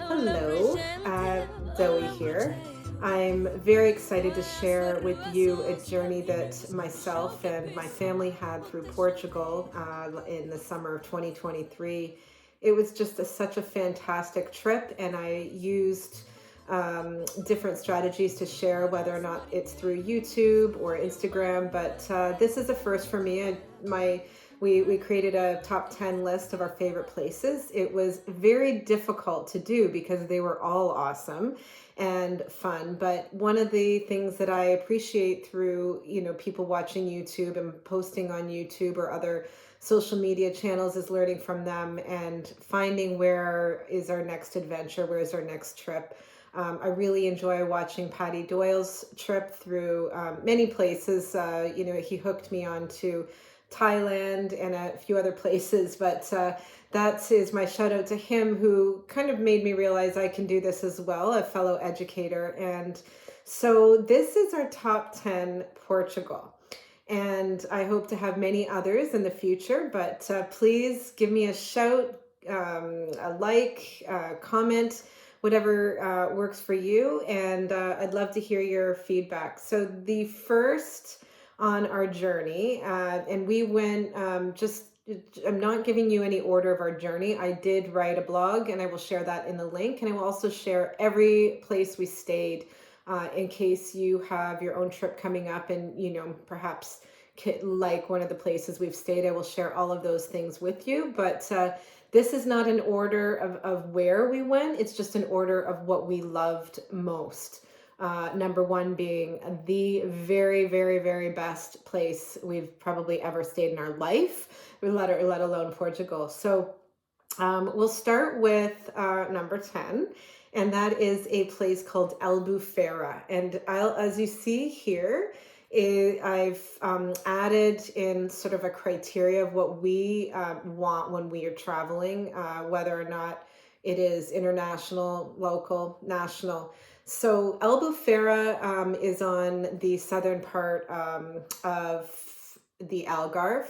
Hello, Zoe here. I'm very excited to share with you a journey that myself and my family had through Portugal in the summer of 2023. It was just such a fantastic trip, and I used different strategies to share, whether or not it's through YouTube or Instagram. But this is a first for me. We created a top 10 list of our favorite places. It was very difficult to do because they were all awesome and fun. But one of the things that I appreciate through, people watching YouTube and posting on YouTube or other social media channels is learning from them and finding where is our next adventure, where is our next trip. I really enjoy watching Paddy Doyle's trip through many places. He hooked me on to Thailand and a few other places, but that is my shout out to him, who kind of made me realize I can do this as well, a fellow educator. And so this is our top 10 Portugal. And I hope to have many others in the future, but please give me a shout, a like, comment, whatever works for you. And I'd love to hear your feedback. So the first on our journey, and we went I'm not giving you any order of our journey. I did write a blog, and I will share that in the link, and I will also share every place we stayed in case you have your own trip coming up and perhaps like one of the places we've stayed. I will share all of those things with you, but this is not an order of where we went. It's just an order of what we loved most. Number one being the very, very, very best place we've probably ever stayed in our life, let alone Portugal. So we'll start with number 10, and that is a place called Albufeira. And as you see here, I've added in sort of a criteria of what we want when we are traveling, whether or not it is international, local, national. So Albufeira is on the southern part of the Algarve.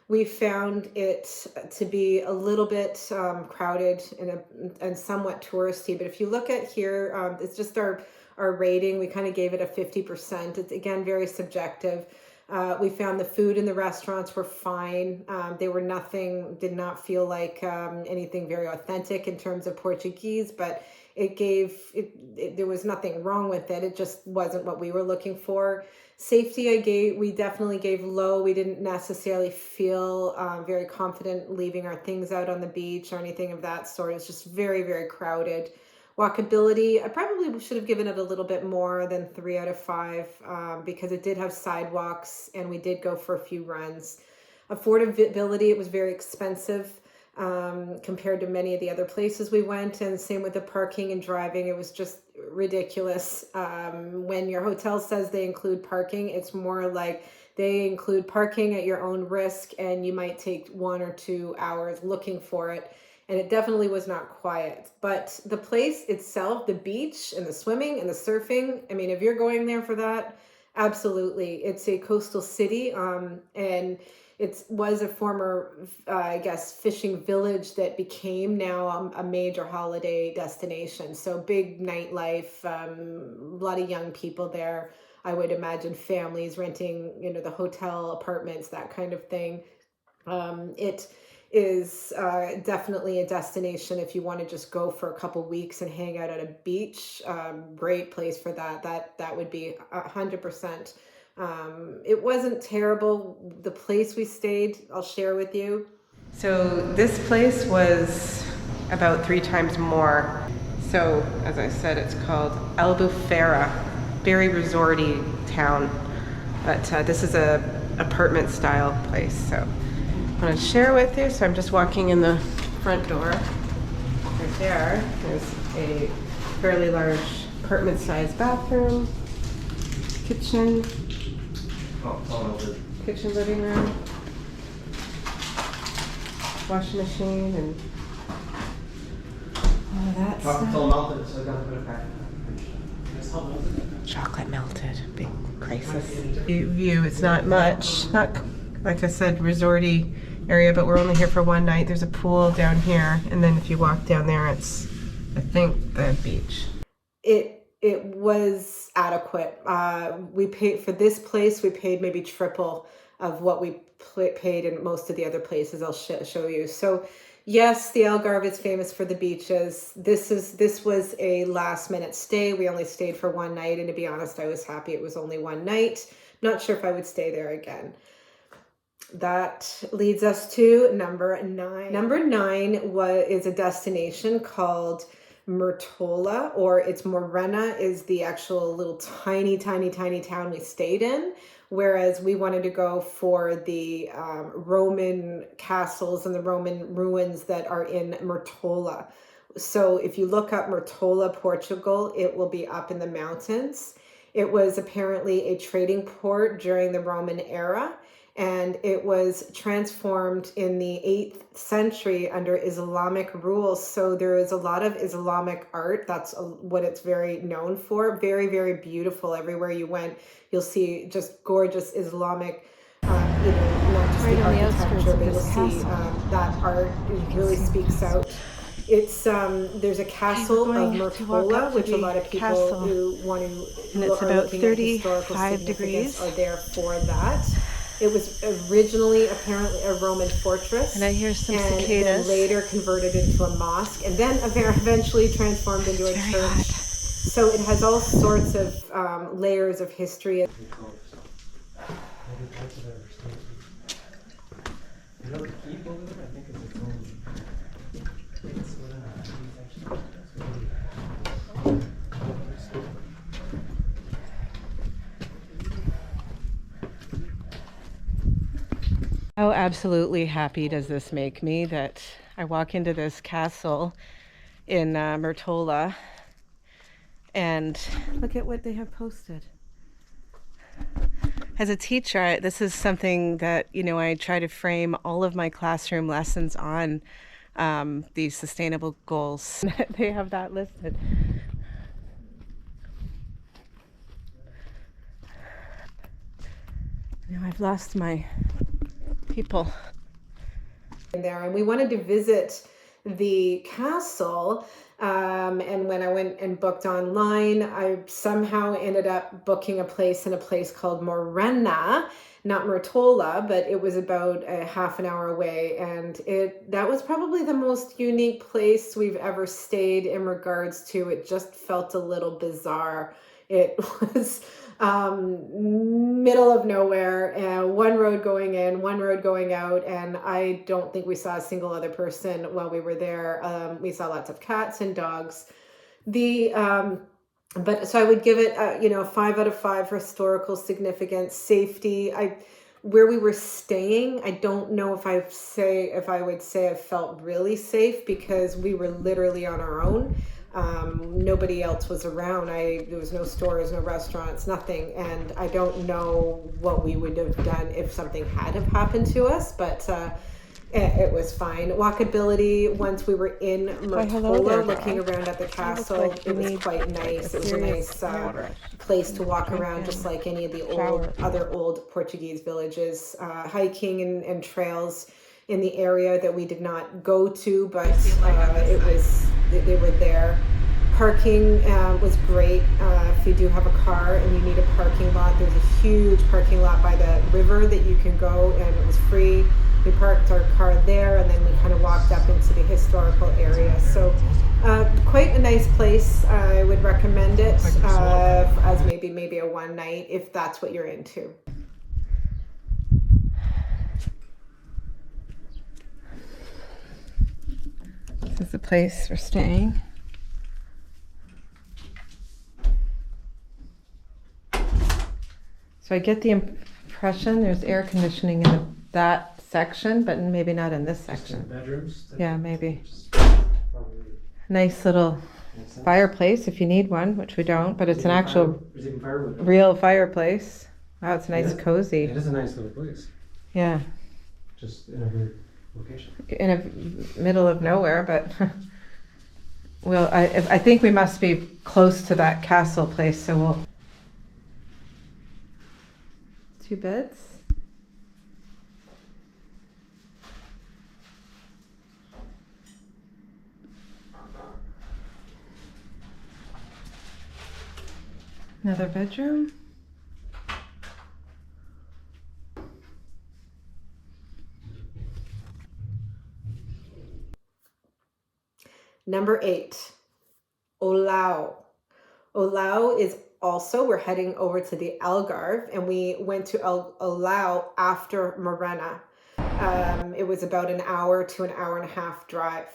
We found it to be a little bit crowded and somewhat touristy. But if you look at here, it's just our rating. We kind of gave it a 50%. It's, again, very subjective. We found the food in the restaurants were fine. They were did not feel like anything very authentic in terms of Portuguese, but there was nothing wrong with it. It just wasn't what we were looking for. Safety, we definitely gave low. We didn't necessarily feel very confident leaving our things out on the beach or anything of that sort. It's just very, very crowded. Walkability, I probably should have given it a little bit more than 3 out of 5 because it did have sidewalks and we did go for a few runs. Affordability, it was very expensive compared to many of the other places we went, and same with the parking and driving. It was just ridiculous. When your hotel says they include parking, it's more like they include parking at your own risk, and you might take 1 or 2 hours looking for it. And it definitely was not quiet. But the place itself, the beach and the swimming and the surfing, I mean, if you're going there for that, absolutely. It's a coastal city, and it was a former, fishing village that became now a major holiday destination. So big nightlife, a lot of young people there. I would imagine families renting, the hotel apartments, that kind of thing. It is definitely a destination if you want to just go for a couple weeks and hang out at a beach. Great place for that. That would be 100%. It wasn't terrible. The place we stayed, I'll share with you. So this place was about 3 times more. So as I said, it's called Albufeira, very resorty town. But this is a apartment style place. So I want to share with you. So I'm just walking in the front door. Right there's a fairly large apartment sized bathroom, kitchen, kitchen, living room, washing machine, and all of that stuff. Chocolate melted, big crisis. View, it's not much, not like I said, resorty area, but we're only here for one night. There's a pool down here, and then if you walk down there, it's, I think, the beach. It was adequate. We paid for this place. We paid maybe triple of what we paid in most of the other places. I'll show you. So, yes, the Algarve is famous for the beaches. This was a last minute stay. We only stayed for one night, and to be honest, I was happy it was only one night. Not sure if I would stay there again. That leads us to number 9. Number 9 is a destination called Mertola, or it's Morena is the actual little tiny town we stayed in, whereas we wanted to go for the Roman castles and the Roman ruins that are in Mertola. So if you look up Mertola, Portugal, it will be up in the mountains. It was apparently a trading port during the Roman era, and it was transformed in the 8th century under Islamic rules. So there is a lot of Islamic art. That's what it's very known for. Very, very beautiful. Everywhere you went, you'll see just gorgeous Islamic, not just the architecture, but you'll see that art really speaks out. It's there's a castle of Mertola, which a lot of people who want to look at historical significance are there for that. It was originally apparently a Roman fortress, and I hear some cicadas. Then later converted into a mosque, and then eventually transformed into a church. Hot. So it has all sorts of layers of history. How absolutely happy does this make me that I walk into this castle in Mertola, and look at what they have posted. As a teacher, this is something that, I try to frame all of my classroom lessons on, these sustainable goals. They have that listed. Now I've lost my people there, and we wanted to visit the castle, and when I went and booked online, I somehow ended up booking a place in a place called Morena, not Mertola, but it was about a half an hour away, and that was probably the most unique place we've ever stayed in regards to it just felt a little bizarre. It was middle of nowhere, one road going in, one road going out, and I don't think we saw a single other person while we were there. We saw lots of cats and dogs. But so I would give it, 5 out of 5 for historical significance, safety. Where we were staying, I don't know if I would say I felt really safe because we were literally on our own. Nobody else was around. There was no stores, no restaurants, nothing. And I don't know what we would have done if something had have happened to us, but it was fine. Walkability, once we were in Mertola, looking around at the castle, it was quite nice. It was a nice place to walk around, just like any of the other old Portuguese villages. Hiking and trails in the area that we did not go to, but they were there. Parking was great. If you do have a car and you need a parking lot, there's a huge parking lot by the river that you can go, and it was free. We parked our car there, and then we kind of walked up into the historical area. So quite a nice place. I would recommend it as maybe a one night if that's what you're into. This is the place we're staying. So I get the impression there's air conditioning in that section, but maybe not in this section. Bedrooms? Yeah, maybe. Nice little fireplace if you need one, which we don't, but it's an actual real fireplace. Wow, it's nice, cozy. It is a nice little place. Yeah. Just in a good location. In a middle of nowhere, but well, I think we must be close to that castle place, so we'll. 2 beds. Another bedroom. Number 8, Olhão. Olhão is also, we're heading over to the Algarve, and we went to Olhão after Morena. It was about an hour to an hour and a half drive.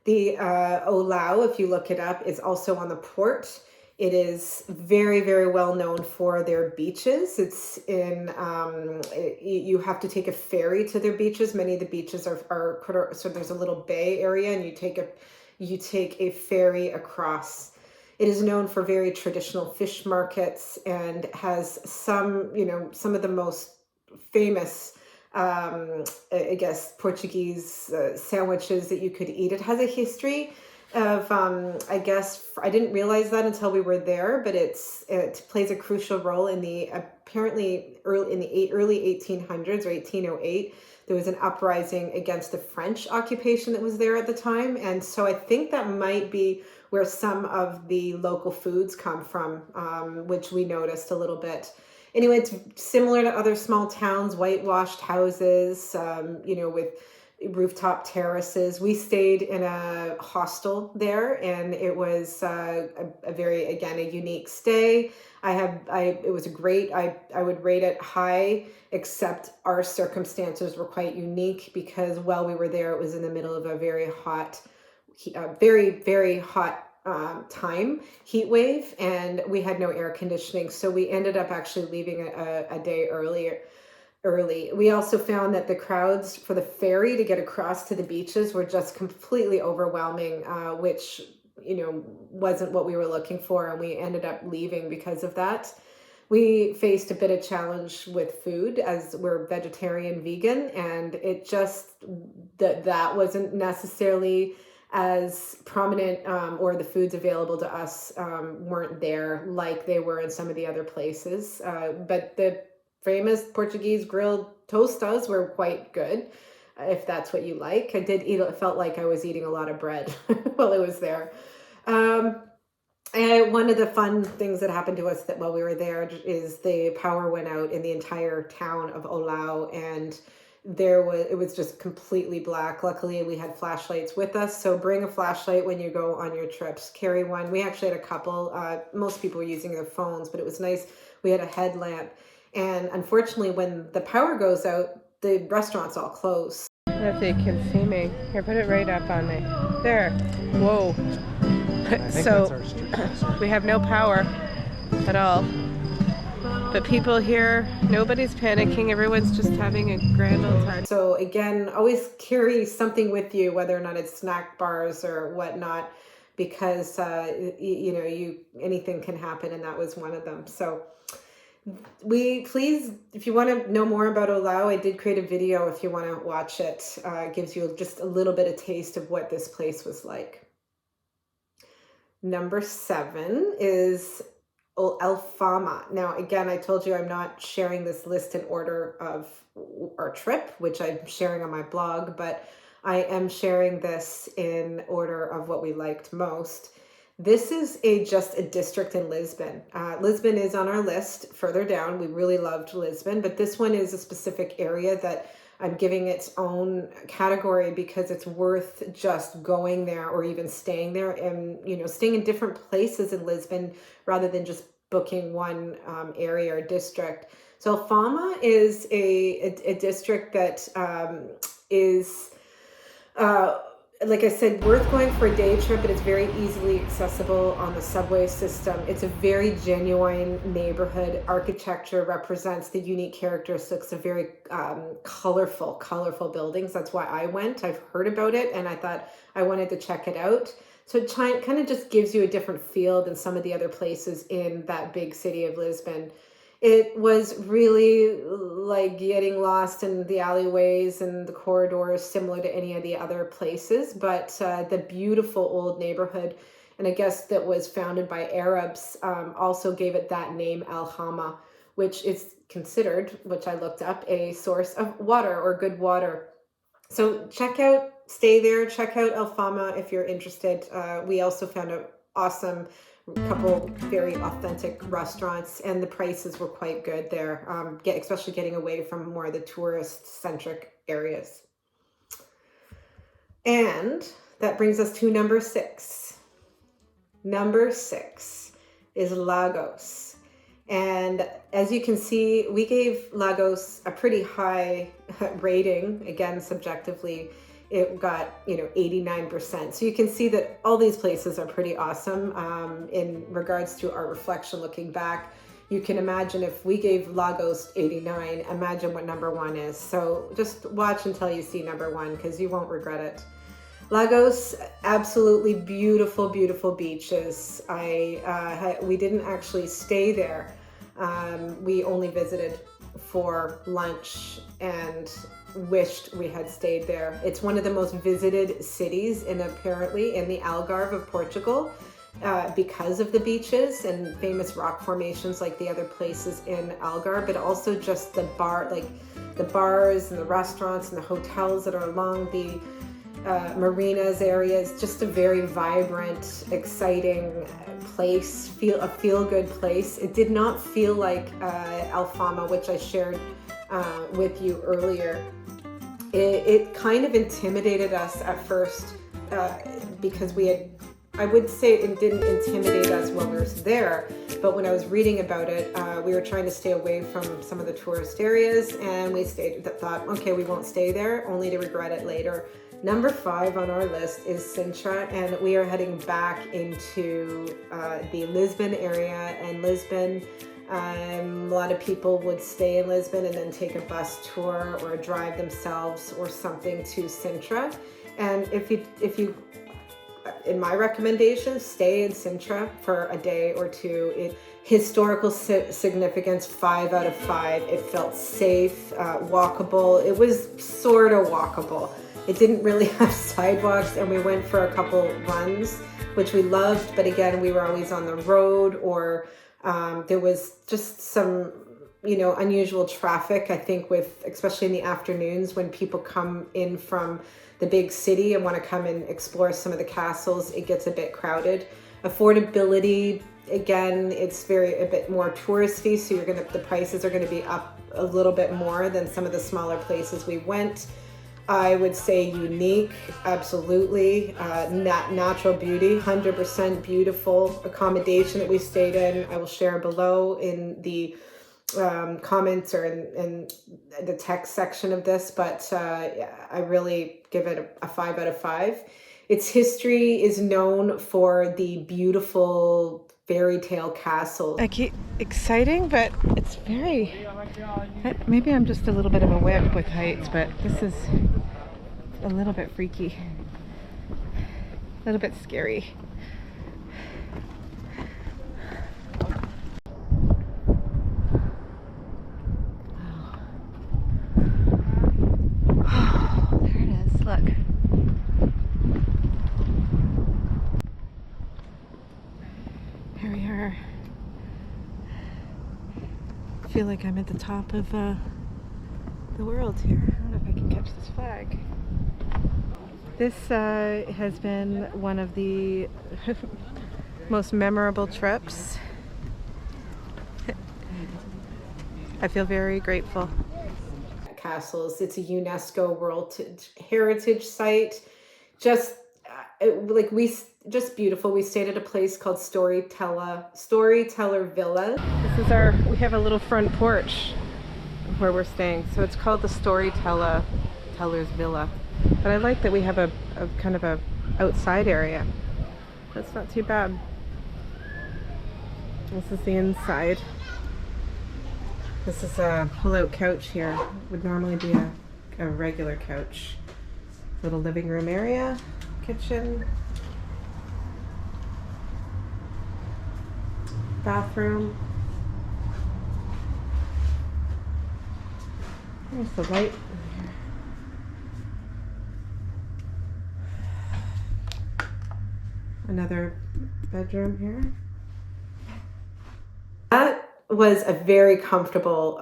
The Olhão, if you look it up, is also on the port. It is very, very well known for their beaches. It's in, you have to take a ferry to their beaches. Many of the beaches are so there's a little bay area, and you take a ferry across. It is known for very traditional fish markets and has some of the most famous, I guess, Portuguese sandwiches that you could eat. It has a history of, I guess, I didn't realize that until we were there, but it plays a crucial role in the apparently early 1800s or 1808. There was an uprising against the French occupation that was there at the time. And so I think that might be where some of the local foods come from, which we noticed a little bit. Anyway, it's similar to other small towns, whitewashed houses, with rooftop terraces. We stayed in a hostel there, and it was a very, again, a unique stay. It was great. I would rate it high, except our circumstances were quite unique because while we were there, it was in the middle of a very hot, very hot time, heat wave, and we had no air conditioning. So we ended up actually leaving a day early. We also found that the crowds for the ferry to get across to the beaches were just completely overwhelming, which wasn't what we were looking for, and we ended up leaving because of that. We faced a bit of challenge with food as we're vegetarian, vegan, and it just that wasn't necessarily as prominent, or the foods available to us weren't there like they were in some of the other places. But the famous Portuguese grilled tostas were quite good, if that's what you like. I did eat, it felt like I was eating a lot of bread while I was there. And one of the fun things that happened to us that while we were there is the power went out in the entire town of Olhão, and it was just completely black. Luckily, we had flashlights with us, so bring a flashlight when you go on your trips. Carry one. We actually had a couple. Most people were using their phones, but it was nice. We had a headlamp, and unfortunately, when the power goes out, the restaurants all close. If they can see me. Here, put it right up on me. There. Whoa. So we have no power at all. But people here, nobody's panicking. Everyone's just having a grand old time. So again, always carry something with you, whether or not it's snack bars or whatnot, because anything can happen, and that was one of them. So please, if you want to know more about Olhão, I did create a video if you want to watch it. It gives you just a little bit of taste of what this place was like. Number 7 is Alfama. Now, again, I told you I'm not sharing this list in order of our trip, which I'm sharing on my blog, but I am sharing this in order of what we liked most. This is just a district in Lisbon. Lisbon is on our list further down. We really loved Lisbon, but this one is a specific area that I'm giving its own category because it's worth just going there or even staying there and, staying in different places in Lisbon rather than just booking one area or district. So Alfama is a district that is, like I said, worth going for a day trip, but it's very easily accessible on the subway system. It's a very genuine neighborhood. Architecture represents the unique characteristics of very colorful buildings. That's why I went. I've heard about it, and I thought I wanted to check it out. So it kind of just gives you a different feel than some of the other places in that big city of Lisbon. It was really like getting lost in the alleyways and the corridors, similar to any of the other places, but the beautiful old neighborhood, and I guess that was founded by Arabs, also gave it that name, Alhama, which is considered, which I looked up, a source of water or good water. So stay there, check out Alfama if you're interested. We also found an awesome a couple very authentic restaurants, and the prices were quite good there, especially getting away from more of the tourist-centric areas. And that brings us to number 6. Number 6 is Lagos. And as you can see, we gave Lagos a pretty high rating. Again, subjectively, it got 89%. So you can see that all these places are pretty awesome. In regards to our reflection looking back, you can imagine if we gave Lagos 89, imagine what number 1 is. So just watch until you see number 1, because you won't regret it. Lagos, absolutely beautiful, beautiful beaches. We didn't actually stay there. We only visited for lunch and wished we had stayed there. It's one of the most visited cities apparently in the Algarve of Portugal, because of the beaches and famous rock formations like the other places in Algarve, but also just the bars and the restaurants and the hotels that are along the marinas areas. Just a very vibrant, exciting place, a feel-good place. It did not feel like Alfama, which I shared with you earlier. It kind of intimidated us at first, because I would say it didn't intimidate us when we were there, but when I was reading about it, we were trying to stay away from some of the tourist areas, and we thought, okay, we won't stay there, only to regret it later. Number 5 on our list is Sintra, and we are heading back into the Lisbon area. And Lisbon, a lot of people would stay in Lisbon and then take a bus tour or drive themselves or something to Sintra. And if you, in my recommendation, stay in Sintra for a day or two. Historical significance, 5 out of 5. It felt safe, walkable. It was sort of walkable. It didn't really have sidewalks, and we went for a couple runs, which we loved. But again, we were always on the road, or there was just some, unusual traffic, I think, especially in the afternoons when people come in from the big city and want to come and explore some of the castles. It gets a bit crowded. Affordability, again, it's a bit more touristy, so the prices are going to be up a little bit more than some of the smaller places we went. I would say unique, absolutely. Natural beauty, 100% beautiful accommodation that we stayed in. I will share below in the comments or in the text section of this, but I really give it a 5 out of 5. Its history is known for the beautiful fairy tale castles. Exciting, but it's maybe I'm just a little bit of a whip with heights, but this is a little bit freaky, a little bit scary. Oh, there it is, look. Here we are. I feel like I'm at the top of the world here. I don't know if I can catch this flag. This has been one of the most memorable trips. I feel very grateful. Castles. It's a UNESCO World Heritage Site. Just beautiful. We stayed at a place called Storyteller Villa. We have a little front porch where we're staying, so it's called the Storyteller's Villa. But I like that we have a kind of a outside area. That's not too bad. This is the inside. This is a pull-out couch here. Would normally be a regular couch. Little living room area, kitchen, bathroom. There's the light. Another bedroom here. That was a very comfortable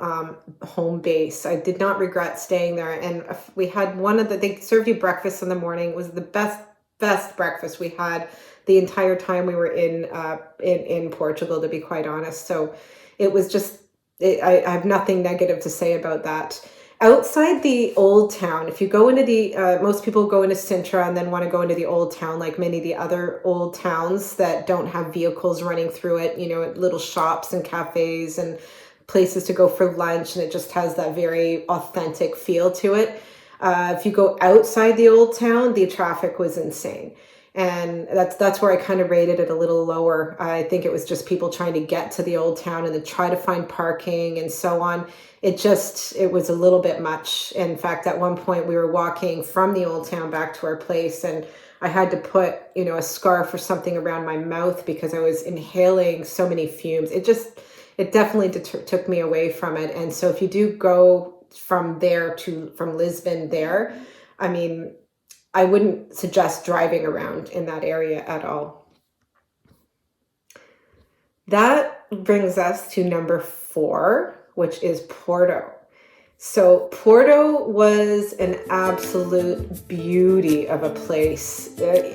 home base. I did not regret staying there. And we had they served you breakfast in the morning. It was the best best breakfast we had the entire time we were in Portugal, to be quite honest. So it was just, I have nothing negative to say about that. Outside the old town, if you go into the, most people go into Sintra and then want to go into the old town, like many of the other old towns that don't have vehicles running through it, you know, little shops and cafes and places to go for lunch, and it just has that very authentic feel to it. If you go outside the old town, the traffic was insane. And that's where I kind of rated it a little lower. I think it was just people trying to get to the old town and then try to find parking and so on. It was a little bit much. In fact, at one point we were walking from the old town back to our place, and I had to put, you know, a scarf or something around my mouth because I was inhaling so many fumes. It definitely took me away from it. And so if you do go from Lisbon there, I mean, I wouldn't suggest driving around in that area at all. That brings us to number 4, which is Porto. So Porto was an absolute beauty of a place.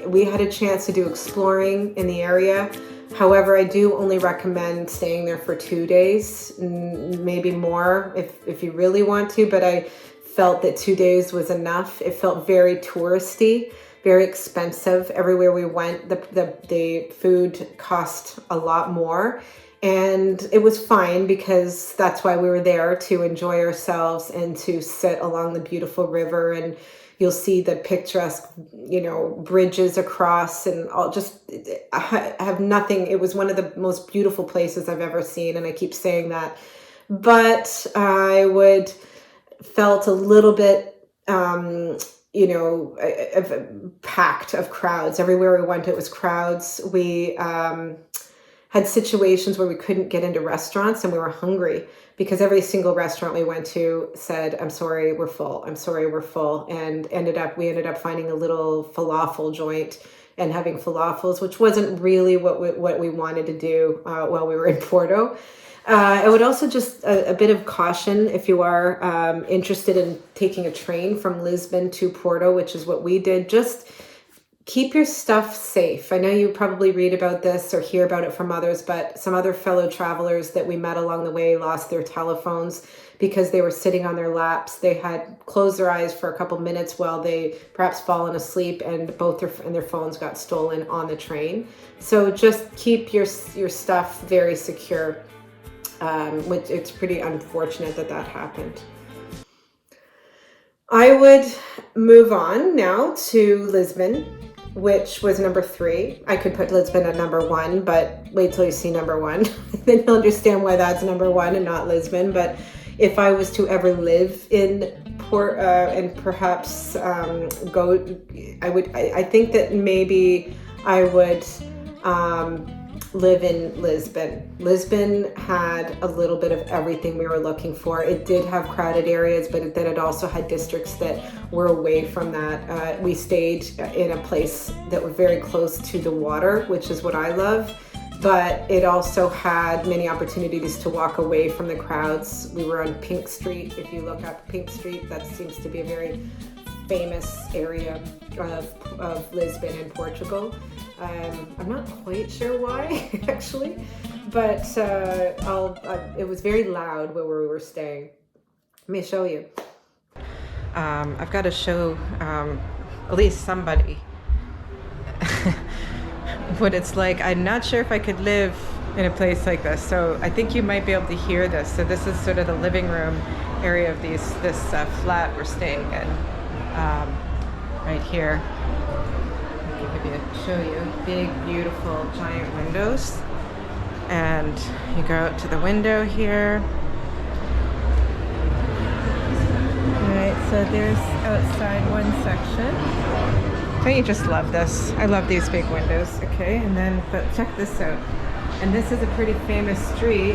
We had a chance to do exploring in the area. However, I do only recommend staying there for 2 days, maybe more if you really want to, but I felt that 2 days was enough. It felt very touristy, very expensive. Everywhere we went, the food cost a lot more. And it was fine because that's why we were there, to enjoy ourselves and to sit along the beautiful river. And you'll see the picturesque, you know, bridges across, and all. Just, I have nothing. It was one of the most beautiful places I've ever seen. And I keep saying that, but felt a little bit, you know, packed of crowds. Everywhere we went, it was crowds. We had situations where we couldn't get into restaurants and we were hungry because every single restaurant we went to said, "I'm sorry, we're full. I'm sorry, we're full." And we ended up finding a little falafel joint and having falafels, which wasn't really what we wanted to do while we were in Porto. I would also just a bit of caution if you are interested in taking a train from Lisbon to Porto, which is what we did. Just keep your stuff safe. I know you probably read about this or hear about it from others, but some other fellow travelers that we met along the way lost their telephones because they were sitting on their laps. They had closed their eyes for a couple minutes while they perhaps fallen asleep, and their phones got stolen on the train. So just keep your stuff very secure. Which it's pretty unfortunate that happened. I would move on now to Lisbon, which was number 3. I could put Lisbon at number 1, but wait till you see number 1. Then you'll understand why that's number 1 and not Lisbon. But if I was to ever live in Porto and perhaps I think that maybe I would live in Lisbon. Lisbon had a little bit of everything we were looking for. It did have crowded areas, but then it also had districts that were away from that. We stayed in a place that was very close to the water, which is what I love, but it also had many opportunities to walk away from the crowds. We were on Pink Street. If you look up Pink Street, that seems to be a very famous area of Lisbon in Portugal. I'm not quite sure why, actually, but it was very loud where we were staying. Let me show you. I've got to show at least somebody what it's like. I'm not sure if I could live in a place like this, so I think you might be able to hear this. So this is sort of the living room area of this flat we're staying in, right here. Show you big, beautiful, giant windows, and you go out to the window here. Alright, so there's outside one section. Don't you just love this? I love these big windows. Okay, and then but check this out. And this is a pretty famous street.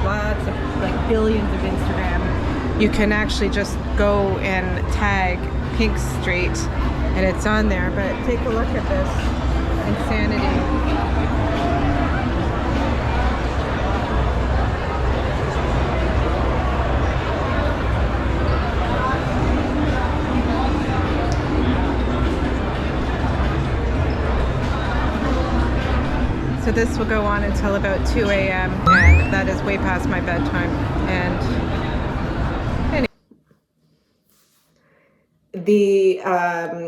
Lots of, like, billions of Instagram. You can actually just go and tag Pink Street, and it's on there, but take a look at this insanity. So this will go on until about 2 a.m. and that is way past my bedtime. And the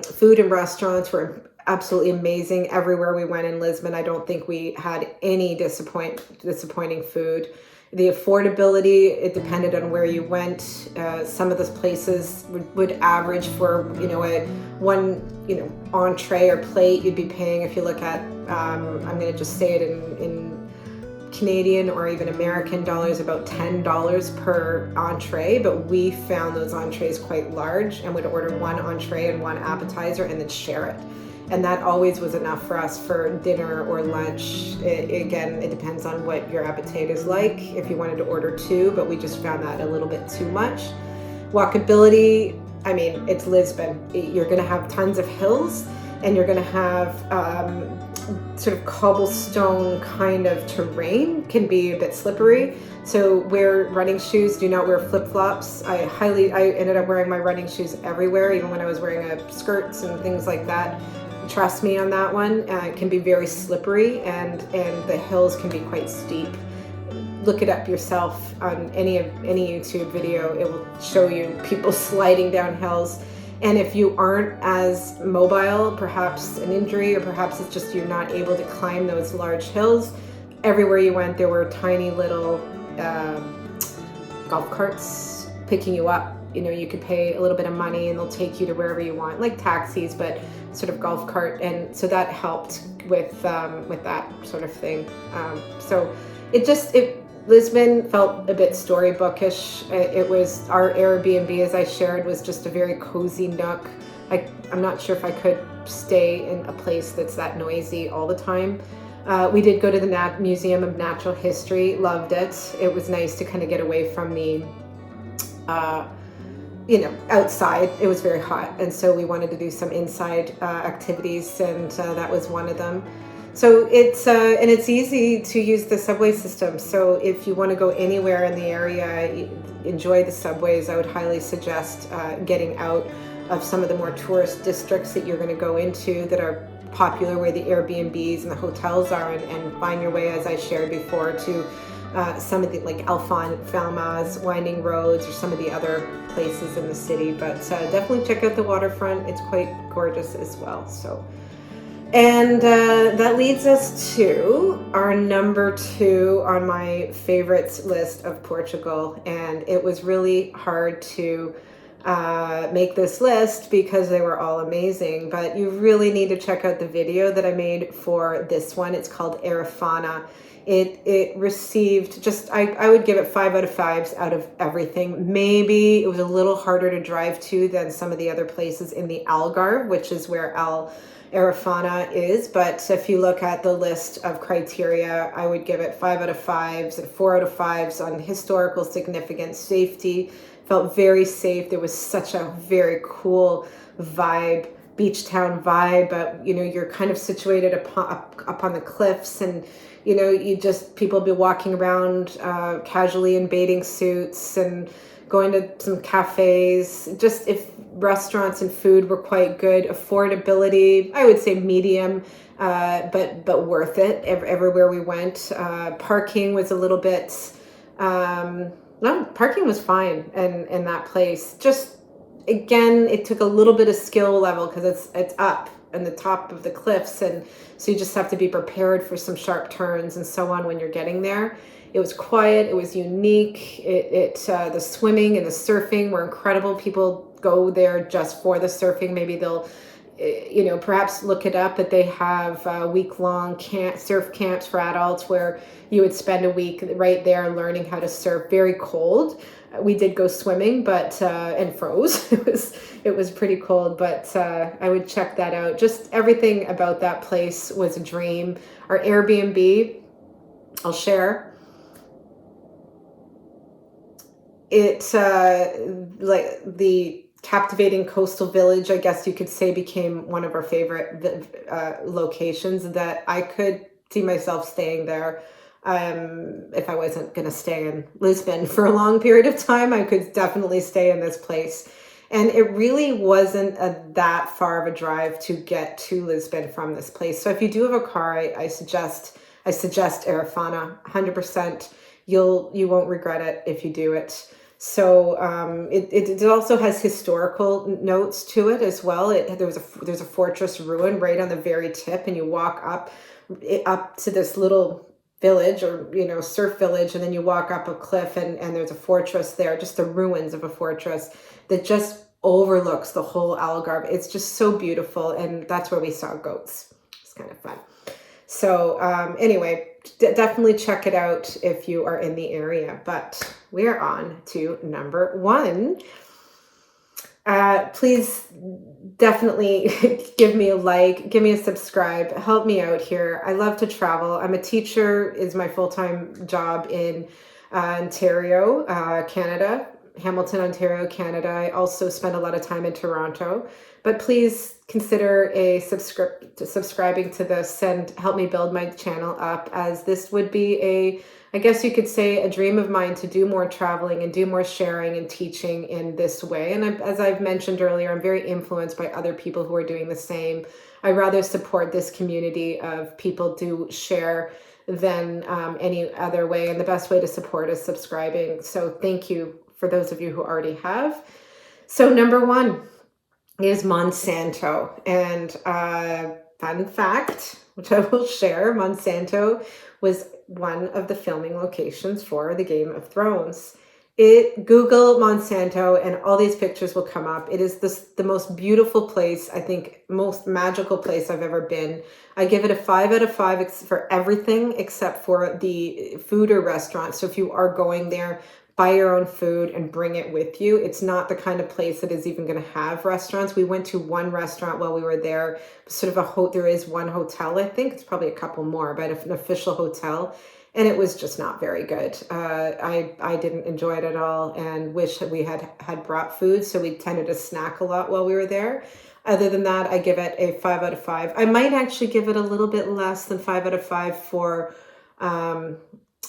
food and restaurants were absolutely amazing everywhere we went in Lisbon. I don't think we had any disappointing food. The affordability, it depended on where you went. Some of those places would average for, a one, entree or plate you'd be paying, if you look at, I'm going to just say it in Canadian or even American dollars, about $10 per entree, but we found those entrees quite large and would order one entree and one appetizer and then share it. And that always was enough for us for dinner or lunch. Again, it depends on what your appetite is like, if you wanted to order two, but we just found that a little bit too much. Walkability, I mean, it's Lisbon. You're going to have tons of hills and you're going to have sort of cobblestone kind of terrain, can be a bit slippery. So wear running shoes, do not wear flip-flops. I ended up wearing my running shoes everywhere, even when I was wearing skirts and things like that. Trust me on that one. It can be very slippery and the hills can be quite steep. Look it up yourself on any YouTube video. It will show you people sliding down hills. And if you aren't as mobile, perhaps an injury or perhaps it's just you're not able to climb those large hills, everywhere you went there were tiny little golf carts picking you up. You could pay a little bit of money and they'll take you to wherever you want, like taxis, but sort of golf cart. And so that helped with that sort of thing. So Lisbon felt a bit storybookish. It was our Airbnb, as I shared, was just a very cozy nook. I'm not sure if I could stay in a place that's that noisy all the time. We did go to the Museum of Natural History, loved it. It was nice to kind of get away from the, outside. It was very hot, and so we wanted to do some inside activities, and that was one of them. So it's easy to use the subway system. So if you want to go anywhere in the area, enjoy the subways. I would highly suggest getting out of some of the more tourist districts that you're going to go into that are popular, where the Airbnbs and the hotels are, and find your way, as I shared before, to some of the like Alfama's winding roads or some of the other places in the city. But definitely check out the waterfront. It's quite gorgeous as well. So. And that leads us to our number 2 on my favorites list of Portugal. And it was really hard to make this list because they were all amazing. But you really need to check out the video that I made for this one. It's called Arrafina. It received I would give it 5 out of 5s out of everything. Maybe it was a little harder to drive to than some of the other places in the Algarve, which is where Arrafina is, but if you look at the list of criteria, I would give it 5 out of 5s and 4 out of 5s on historical significance. Safety, felt very safe. There was such a very cool vibe, beach town vibe, but you're kind of situated up on the cliffs, and people be walking around casually in bathing suits and going to some cafes. Just if restaurants and food were quite good. Affordability, I would say medium, but worth it everywhere we went. Parking was a little bit, no, parking was fine in that place. Just, again, it took a little bit of skill level because it's up in the top of the cliffs, and so you just have to be prepared for some sharp turns and so on when you're getting there. It was quiet. It was unique. The swimming and the surfing were incredible. People go there just for the surfing. Maybe they'll, perhaps look it up, that they have week-long surf camps for adults where you would spend a week right there learning how to surf. Very cold. We did go swimming, but and froze. It was pretty cold, but I would check that out. Just everything about that place was a dream. Our Airbnb, I'll share. It's like the captivating coastal village, I guess you could say, became one of our favorite locations that I could see myself staying there. If I wasn't going to stay in Lisbon for a long period of time, I could definitely stay in this place. And it really wasn't that far of a drive to get to Lisbon from this place. So if you do have a car, I suggest I suggest Arrafina 100%. You won't regret it if you do it. So it also has historical notes to it as well. There's a fortress ruin right on the very tip, and you walk up to this little village, or surf village, and then you walk up a cliff, and there's a fortress there, just the ruins of a fortress that just overlooks the whole Algarve. It's just so beautiful, and that's where we saw goats. It's kind of fun. So anyway, definitely check it out if you are in the area. But we're on to number 1. Please definitely give me a like, give me a subscribe, help me out here. I love to travel. I'm a teacher, is my full-time job in Ontario, Canada, Hamilton, Ontario, Canada. I also spend a lot of time in Toronto. But please consider subscribing to this and help me build my channel up, as this would be I guess you could say, a dream of mine to do more traveling and do more sharing and teaching in this way. And as I've mentioned earlier, I'm very influenced by other people who are doing the same. I rather support this community of people to share than any other way. And the best way to support is subscribing. So thank you for those of you who already have. So number 1 is Monsanto. And fun fact, which I will share, Monsanto was one of the filming locations for the Game of Thrones. Google Monsanto and all these pictures will come up. It is the most beautiful place, I think, most magical place I've ever been. I give it a 5 out of 5 for everything except for the food or restaurant. So if you are going there, buy your own food and bring it with you. It's not the kind of place that is even going to have restaurants. We went to one restaurant while we were there, sort of there is one hotel, I think. It's probably a couple more, but an official hotel. And it was just not very good. I didn't enjoy it at all, and wish that we had brought food. So we tended to snack a lot while we were there. Other than that, I give it a 5 out of 5. I might actually give it a little bit less than 5 out of 5 for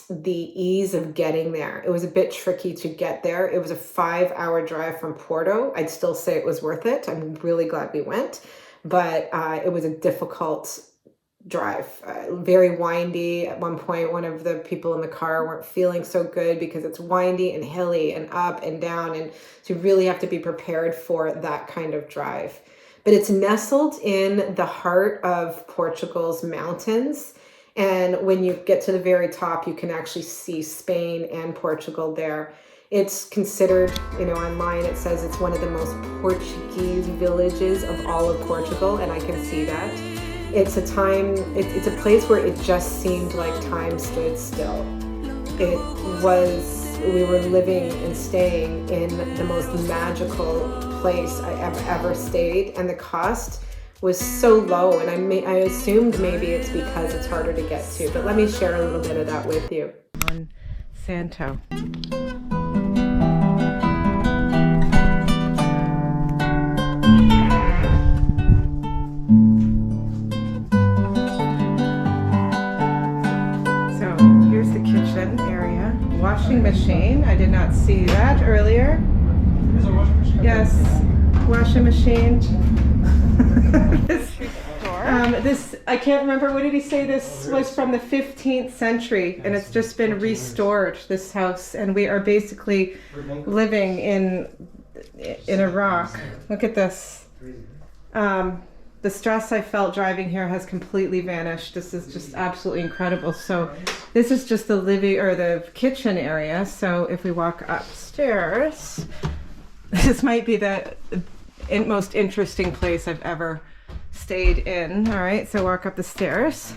the ease of getting there. It was a bit tricky to get there. It was a 5-hour drive from Porto. I'd still say it was worth it. I'm really glad we went, but it was a difficult drive, very windy. At one point, one of the people in the car weren't feeling so good because it's windy and hilly and up and down, and so you really have to be prepared for that kind of drive. But it's nestled in the heart of Portugal's mountains. And when you get to the very top, you can actually see Spain and Portugal there. It's considered, online it says it's one of the most Portuguese villages of all of Portugal, and I can see that. It's a place where it just seemed like time stood still. We were living and staying in the most magical place I ever stayed, and the cost was so low, and I assumed maybe it's because it's harder to get to, but let me share a little bit of that with you. Monsanto. So here's the kitchen area. Washing machine. I did not see that earlier. Yes, washing machine. This I can't remember, what did he say, this was from the 15th century, and it's just been restored, this house, and we are basically living in a rock. Look at this. The stress I felt driving here has completely vanished. This is just absolutely incredible. So this is just the the kitchen area. So if we walk upstairs, this might be the most interesting place I've ever stayed in. All right, so walk up the stairs.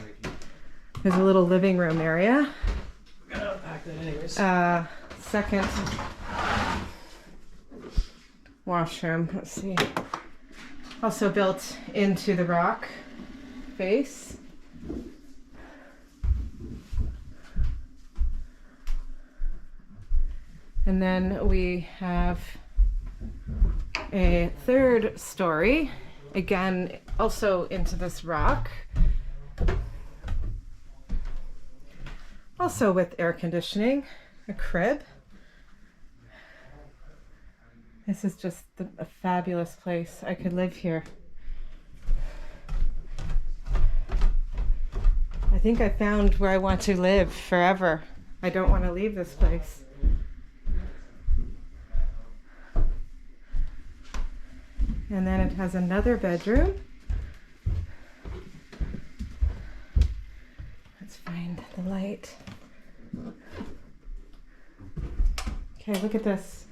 There's a little living room area. Second washroom. Let's see. Also built into the rock face. And then we have a third story, again, also into this rock. Also with air conditioning, a crib. This is just a fabulous place. I could live here. I think I found where I want to live forever. I don't want to leave this place. And then it has another bedroom. Let's find the light. Okay, look at this.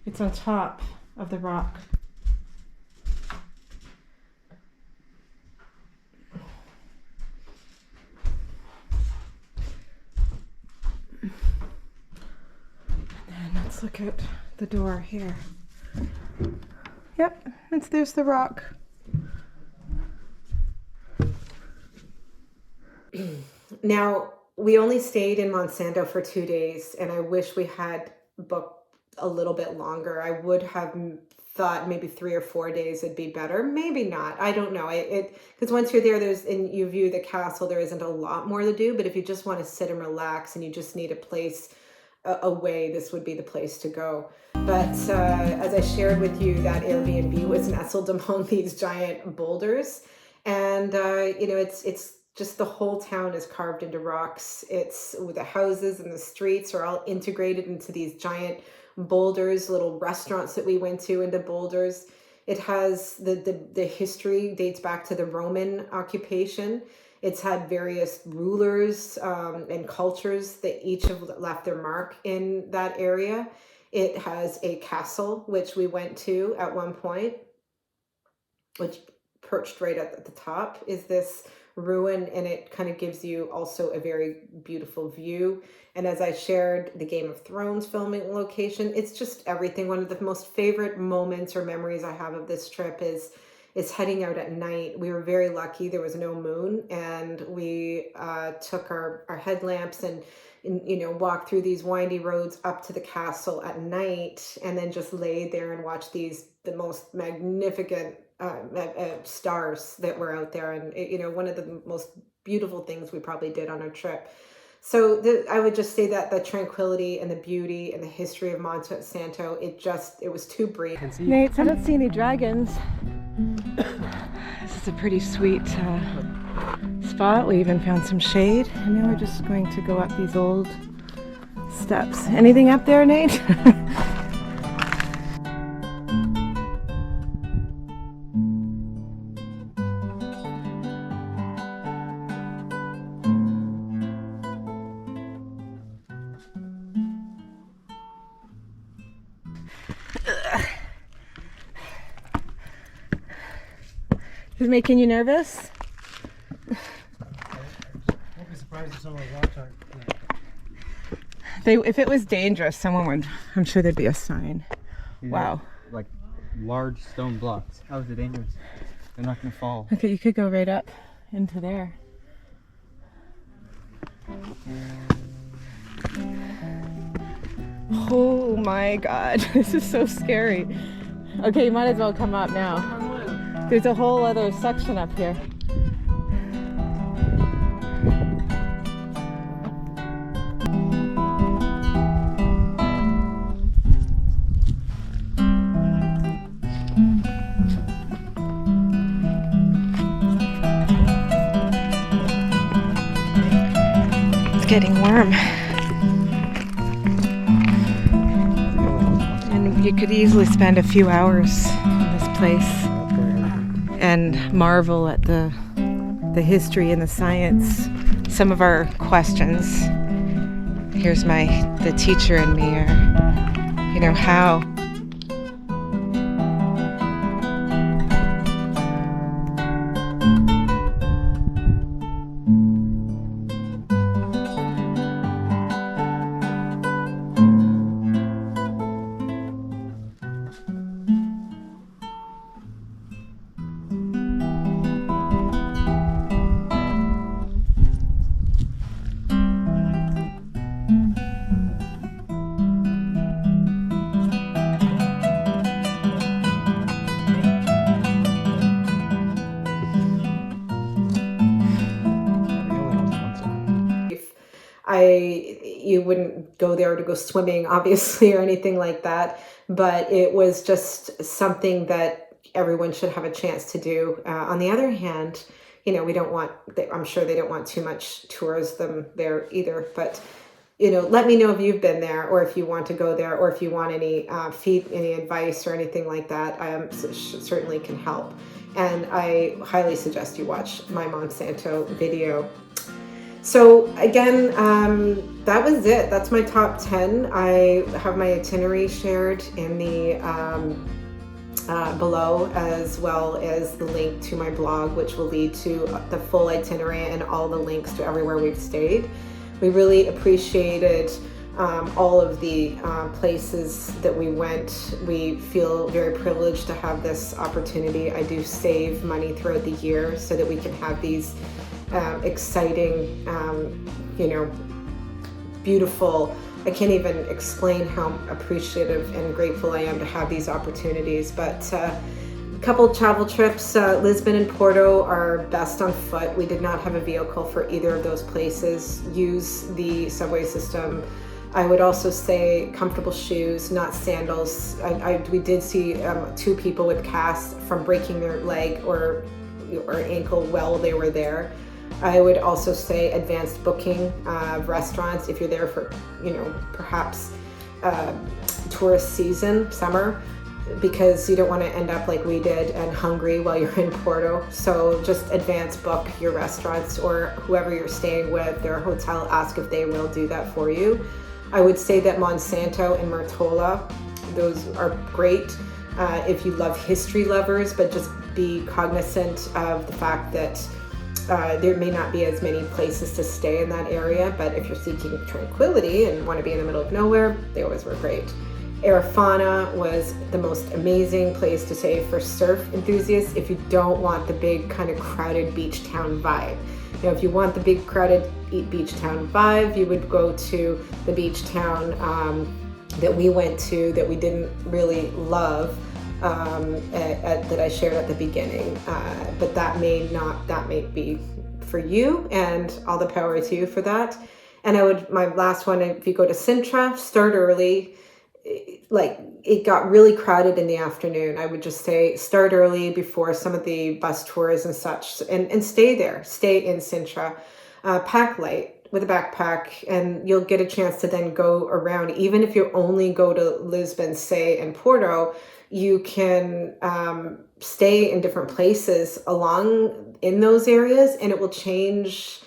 It's on top of the rock. And let's look at the door here. Yep, there's the rock. Now, we only stayed in Monsanto for 2 days, and I wish we had booked a little bit longer. I would have thought maybe 3 or 4 days would be better. Maybe not. I don't know. Because once you're there, and you view the castle, there isn't a lot more to do. But if you just want to sit and relax and you just need a place away, this would be the place to go. But as I shared with you, that Airbnb was nestled among these giant boulders, and it's just the whole town is carved into rocks. It's the houses and the streets are all integrated into these giant boulders, little restaurants that we went to into boulders. It has the history dates back to the Roman occupation. It's had various rulers and cultures that each have left their mark in that area. It has a castle, which we went to at one point, which perched right at the top is this ruin, and it kind of gives you also a very beautiful view. And as I shared, the Game of Thrones filming location, it's just everything. One of the most favorite moments or memories I have of this trip is heading out at night. We were very lucky. There was no moon, and we took our headlamps and walked through these windy roads up to the castle at night, and then just laid there and watched the most magnificent stars that were out there. And one of the most beautiful things we probably did on our trip. So I would just say that the tranquility and the beauty and the history of Monsanto, it was too brief. Nate, I don't see any dragons. This is a pretty sweet spot. We even found some shade, and now we're just going to go up these old steps. Anything up there, Nate? Is it making you nervous? Won't be surprised if some of the rocks aren't. If it was dangerous, someone would. I'm sure there'd be a sign. Wow. Like large stone blocks. How is it dangerous? They're not gonna fall. Okay, you could go right up into there. Oh my God, this is so scary. Okay, you might as well come up now. There's a whole other section up here. It's getting warm. And you could easily spend a few hours in this place and marvel at the history and the science. Some of our questions, here's the teacher and me, are, how? You wouldn't go there to go swimming, obviously, or anything like that, but it was just something that everyone should have a chance to do. On the other hand, we don't want, I'm sure they don't want too much tourism there either, but let me know if you've been there, or if you want to go there, or if you want any any advice or anything like that. I certainly can help. And I highly suggest you watch my Monsanto video. So again, that was it. That's my top 10. I have my itinerary shared in the below, as well as the link to my blog, which will lead to the full itinerary and all the links to everywhere we've stayed. We really appreciated all of the places that we went. We feel very privileged to have this opportunity. I do save money throughout the year so that we can have these exciting, beautiful, I can't even explain how appreciative and grateful I am to have these opportunities. But couple travel trips, Lisbon and Porto are best on foot. We did not have a vehicle for either of those places. Use the subway system. I would also say comfortable shoes, not sandals. We did see 2 people with casts from breaking their leg or ankle while they were there. I would also say advanced booking of restaurants if you're there for, perhaps tourist season, summer, because you don't want to end up like we did and hungry while you're in Porto. So just advance book your restaurants, or whoever you're staying with, their hotel, ask if they will do that for you. I would say that Monsanto and Mertola, those are great if you love history lovers, but just be cognizant of the fact that there may not be as many places to stay in that area, but if you're seeking tranquility and want to be in the middle of nowhere, they always were great. Arrafina was the most amazing place to stay for surf enthusiasts if you don't want the big kind of crowded beach town vibe. If you want the big crowded beach town vibe, you would go to the beach town that we went to that we didn't really love, that I shared at the beginning. But that may be for you, and all the power to you for that. And my last one, if you go to Sintra, start early. It got really crowded in the afternoon. I would just say start early before some of the bus tours and such, and stay in Sintra. Pack light with a backpack, and you'll get a chance to then go around. Even if you only go to Lisbon, say, and Porto, you can stay in different places along in those areas, and it will change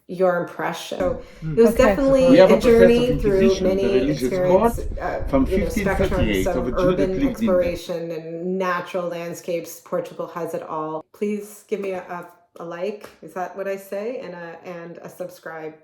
your impression. So it was definitely a journey through many experiences, spectrums of urban exploration and natural landscapes. Portugal has it all. Please give me a like. Is that what I say? And a subscribe.